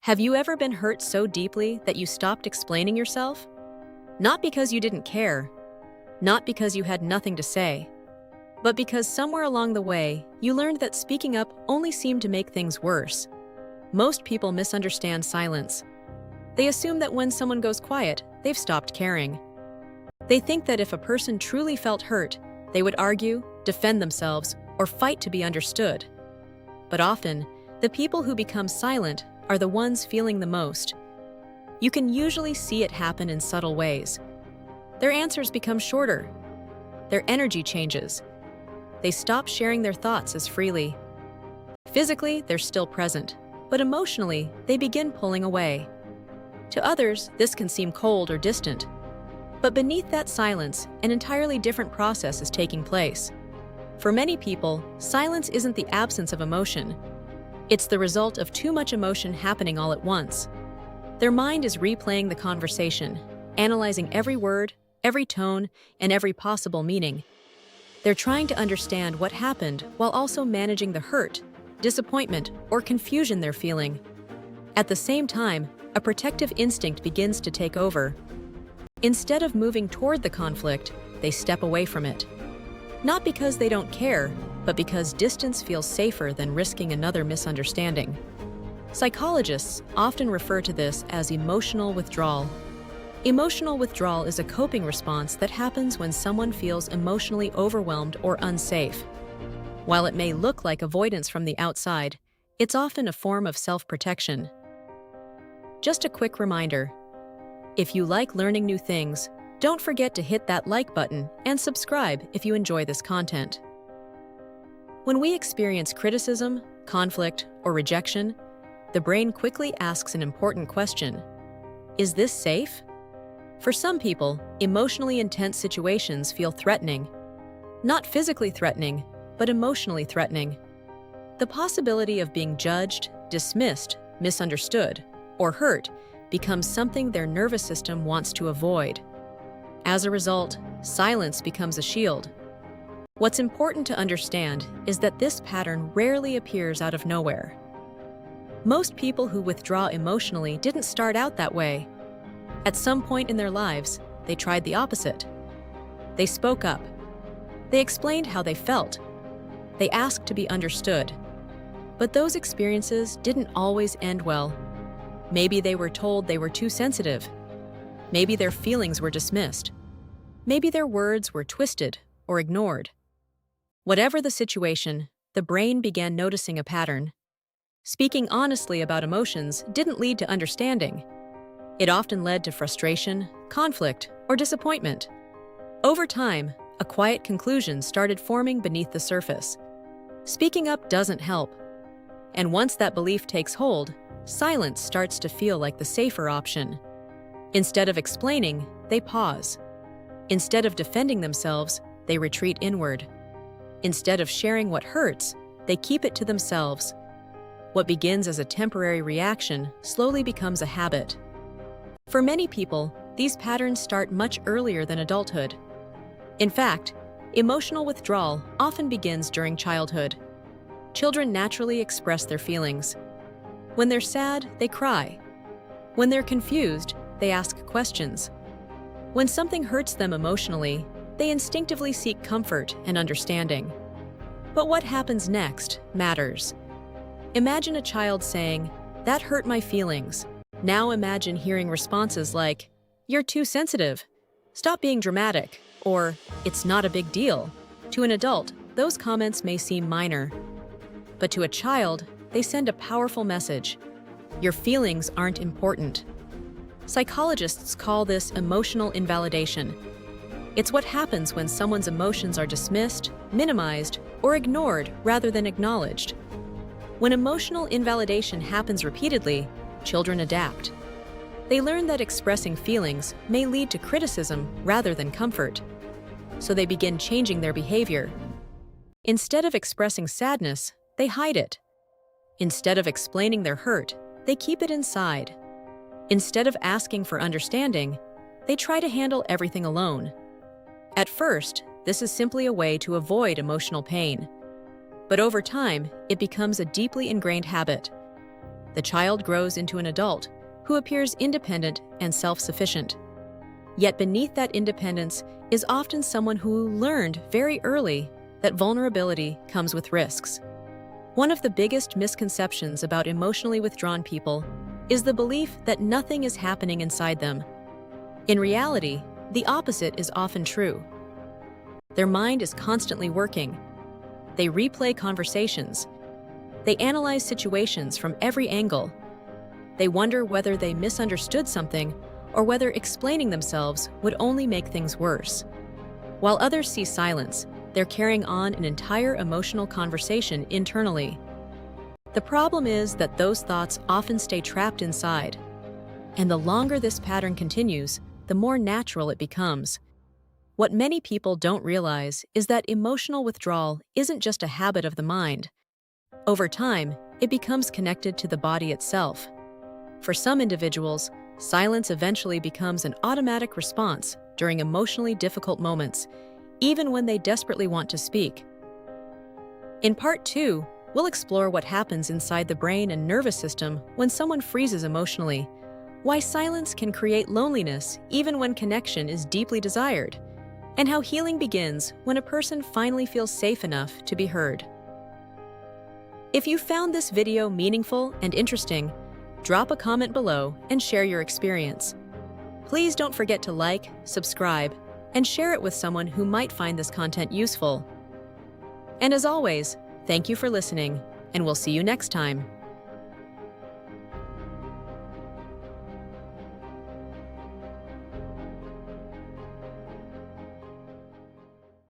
Have you ever been hurt so deeply that you stopped explaining yourself? Not because you didn't care, not because you had nothing to say, but because somewhere along the way, you learned that speaking up only seemed to make things worse. Most people misunderstand silence. They assume that when someone goes quiet, they've stopped caring. They think that if a person truly felt hurt, they would argue, defend themselves, or fight to be understood. But often, the people who become silent are the ones feeling the most. You can usually see it happen in subtle ways. Their answers become shorter. Their energy changes. They stop sharing their thoughts as freely. Physically, they're still present, but emotionally, they begin pulling away. To others, this can seem cold or distant. But beneath that silence, an entirely different process is taking place. For many people, silence isn't the absence of emotion. It's the result of too much emotion happening all at once. Their mind is replaying the conversation, analyzing every word, every tone, and every possible meaning. They're trying to understand what happened while also managing the hurt, disappointment, or confusion they're feeling. At the same time, a protective instinct begins to take over. Instead of moving toward the conflict, they step away from it. Not because they don't care, but because distance feels safer than risking another misunderstanding. Psychologists often refer to this as emotional withdrawal. Emotional withdrawal is a coping response that happens when someone feels emotionally overwhelmed or unsafe. While it may look like avoidance from the outside, it's often a form of self-protection. Just a quick reminder: if you like learning new things, don't forget to hit that like button and subscribe if you enjoy this content. When we experience criticism, conflict, or rejection, the brain quickly asks an important question: is this safe? For some people, emotionally intense situations feel threatening. Not physically threatening, but emotionally threatening. The possibility of being judged, dismissed, misunderstood, or hurt becomes something their nervous system wants to avoid. As a result, silence becomes a shield. What's important to understand is that this pattern rarely appears out of nowhere. Most people who withdraw emotionally didn't start out that way. At some point in their lives, they tried the opposite. They spoke up. They explained how they felt. They asked to be understood. But those experiences didn't always end well. Maybe they were told they were too sensitive. Maybe their feelings were dismissed. Maybe their words were twisted or ignored. Whatever the situation, the brain began noticing a pattern. Speaking honestly about emotions didn't lead to understanding. It often led to frustration, conflict, or disappointment. Over time, a quiet conclusion started forming beneath the surface. Speaking up doesn't help. And once that belief takes hold, silence starts to feel like the safer option. Instead of explaining, they pause. Instead of defending themselves, they retreat inward. Instead of sharing what hurts, they keep it to themselves. What begins as a temporary reaction slowly becomes a habit. For many people, these patterns start much earlier than adulthood. In fact, emotional withdrawal often begins during childhood. Children naturally express their feelings. When they're sad, they cry. When they're confused, they ask questions. When something hurts them emotionally, they instinctively seek comfort and understanding. But what happens next matters. Imagine a child saying, "That hurt my feelings." Now imagine hearing responses like, "You're too sensitive," "Stop being dramatic," or "It's not a big deal." To an adult, those comments may seem minor. But to a child, they send a powerful message. Your feelings aren't important. Psychologists call this emotional invalidation. It's what happens when someone's emotions are dismissed, minimized, or ignored rather than acknowledged. When emotional invalidation happens repeatedly, children adapt. They learn that expressing feelings may lead to criticism rather than comfort. So they begin changing their behavior. Instead of expressing sadness, they hide it. Instead of explaining their hurt, they keep it inside. Instead of asking for understanding, they try to handle everything alone. At first, this is simply a way to avoid emotional pain. But over time, it becomes a deeply ingrained habit. The child grows into an adult who appears independent and self-sufficient. Yet beneath that independence is often someone who learned very early that vulnerability comes with risks. One of the biggest misconceptions about emotionally withdrawn people is the belief that nothing is happening inside them. In reality, the opposite is often true. Their mind is constantly working. They replay conversations. They analyze situations from every angle. They wonder whether they misunderstood something or whether explaining themselves would only make things worse. While others see silence, they're carrying on an entire emotional conversation internally. The problem is that those thoughts often stay trapped inside. And the longer this pattern continues, the more natural it becomes. What many people don't realize is that emotional withdrawal isn't just a habit of the mind. Over time, it becomes connected to the body itself. For some individuals, silence eventually becomes an automatic response during emotionally difficult moments, even when they desperately want to speak. In Part 2, we'll explore what happens inside the brain and nervous system when someone freezes emotionally, why silence can create loneliness even when connection is deeply desired, and how healing begins when a person finally feels safe enough to be heard. If you found this video meaningful and interesting, drop a comment below and share your experience. Please don't forget to like, subscribe, and share it with someone who might find this content useful. And as always, thank you for listening, and we'll see you next time.